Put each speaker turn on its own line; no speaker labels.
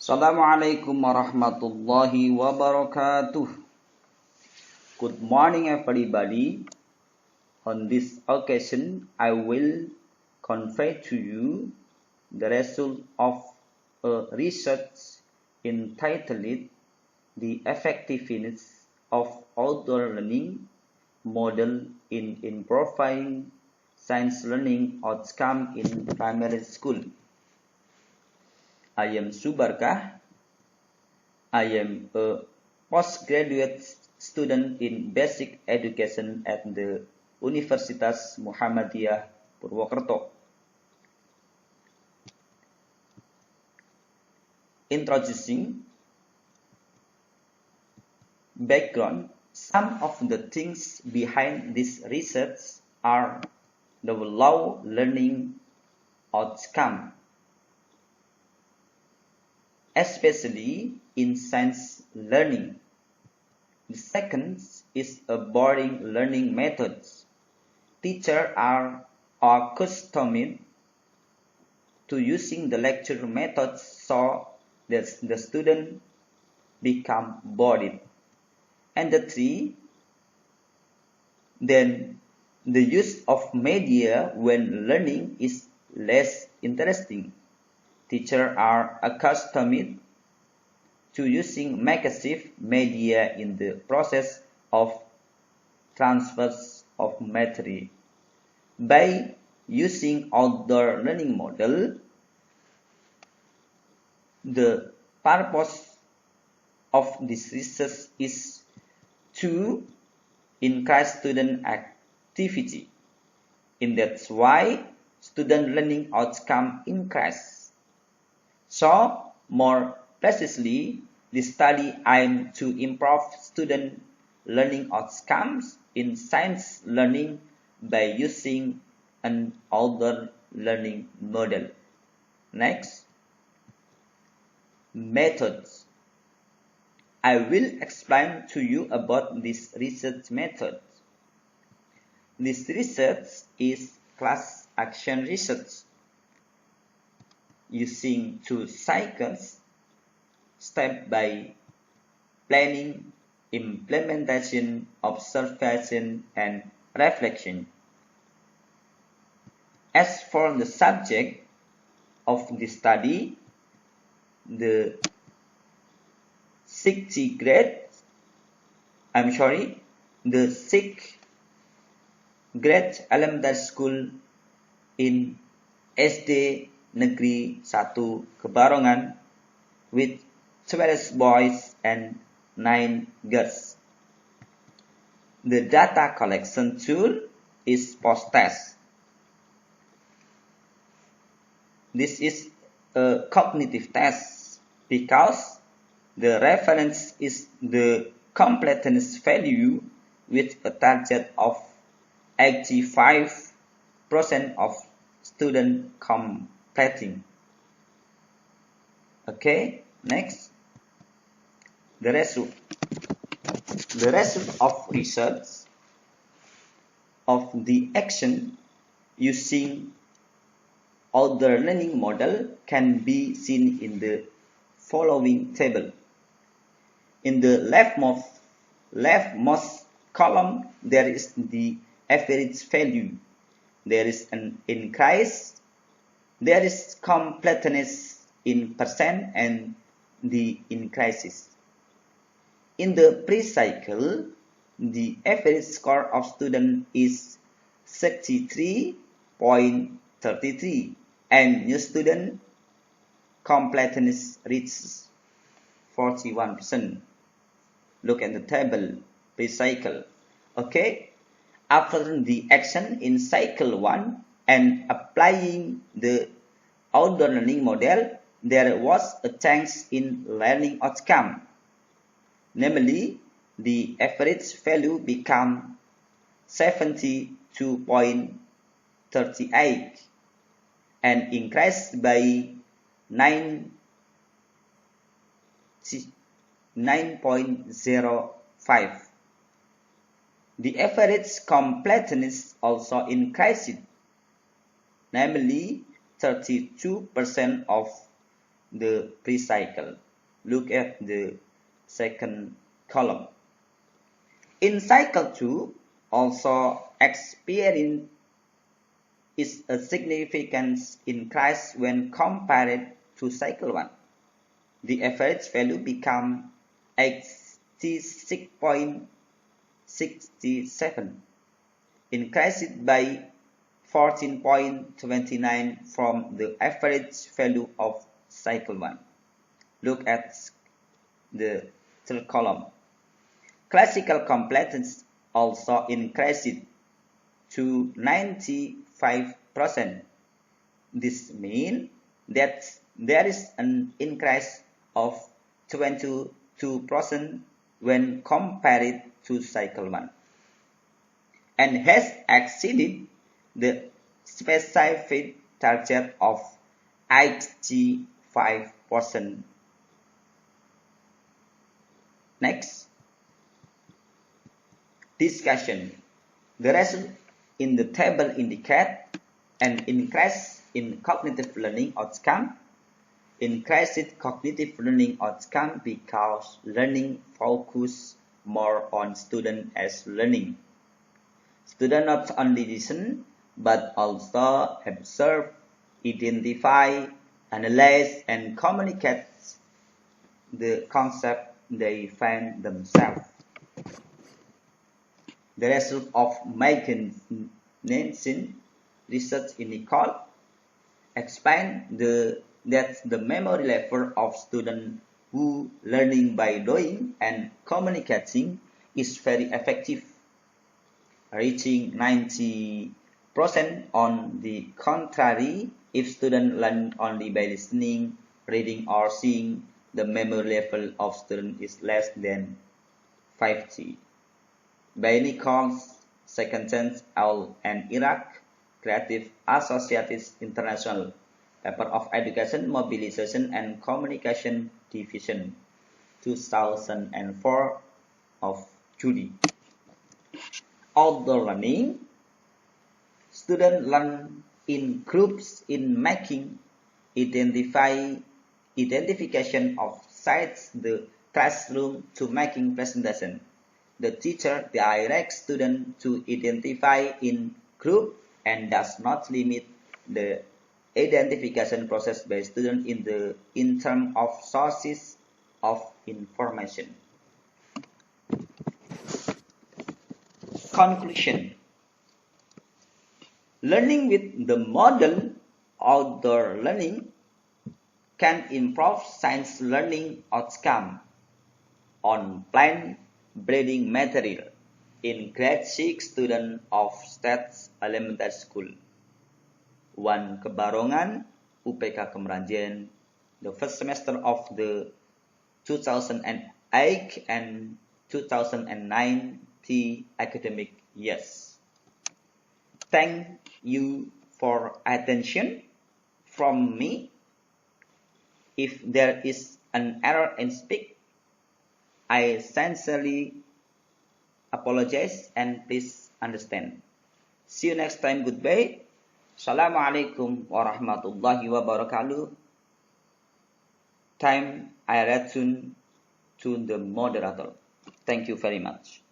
Assalamualaikum warahmatullahi wabarakatuh. Good morning, everybody. On this occasion, I will convey to you the result of a research entitled "The Effectiveness of Outdoor Learning Model in Improving Science Learning Outcome in Primary School." I am Subarkah. I am a postgraduate student in basic education at the Universitas Muhammadiyah Purwokerto. Introducing background. Some of the things behind this research are the low learning outcome, especially in science learning. The second is a boring learning methods. Teachers are accustomed to using the lecture methods so that the student become bored. And the three, then the use of media when learning is less interesting. Teachers are accustomed to using makeshift media in the process of transfers of material. By using outdoor learning model, the purpose of this research is to increase student activity. And that's why student learning outcome increase. So, more precisely, the study aimed to improve student learning outcomes in science learning by using an outdoor learning model. Next, methods. I will explain to you about this research method. This research is class action research, using 2 cycles, step by planning, implementation, observation, and reflection. As for the subject of the study, the 6th grade elementary school in SD Negeri 1 Kebarongan with 12 boys and 9 girls. The data collection tool is post-test. This is a cognitive test because the reference is the completeness value with a target of 85% of student completing. Okay, next. The result. The result of research of the action using outdoor learning model can be seen in the following table. In the leftmost column, there is the average value. There is an increase. There is completeness in percent and the increases. In the pre-cycle, the average score of student is 63.33 and new student completeness reaches 41%. Look at the table, pre-cycle. Okay, after the action in cycle 1 and applying the outdoor learning model, there was a change in learning outcome. Namely, the average value became 72.38 and increased by 9.05. The average completeness also increased, namely 32% of the pre-cycle. Look at the second column. In cycle 2, also experience is a significant increase when compared to cycle 1. The average value becomes 86.67, increased by 14.29 from the average value of cycle 1. Look at the third column. Classical completeness also increased to 95%. This means that there is an increase of 22% when compared to cycle 1 and has exceeded the specified target of 85%. Next, discussion. The result in the table indicate an increase in cognitive learning outcome. Increased cognitive learning outcome because learning focus more on student as learning. Students not only listen but also observe, identify, analyze, and communicate the concept they find themselves. The result of Iconess research in Nicole explain that the memory level of students who learning by doing and communicating is very effective, reaching 90%. On the contrary, if students learn only by listening, reading, or seeing, the memory level of students is less than 50. By Nichols, Second Chance, Owl, and Iraq, Creative Associates International, Paper of Education, Mobilization, and Communication Division, 2004 of Judy. Outdoor learning. Students learn in groups in making identification of sites the classroom to making presentation. The teacher directs students to identify in group and does not limit the identification process by students in terms of sources of information. Conclusion. Learning with the model outdoor learning can improve science learning outcome on plant breeding material in grade 6 student of State Elementary School 1 Kebarongan, UPK Kemeranjen, the first semester of the 2008 and 2009 academic years. Thank you for attention from me. If there is an error in speech, I sincerely apologize and please understand. See you next time. Goodbye. Assalamualaikum warahmatullahi wabarakatuh. Time I return to the moderator. Thank you very much.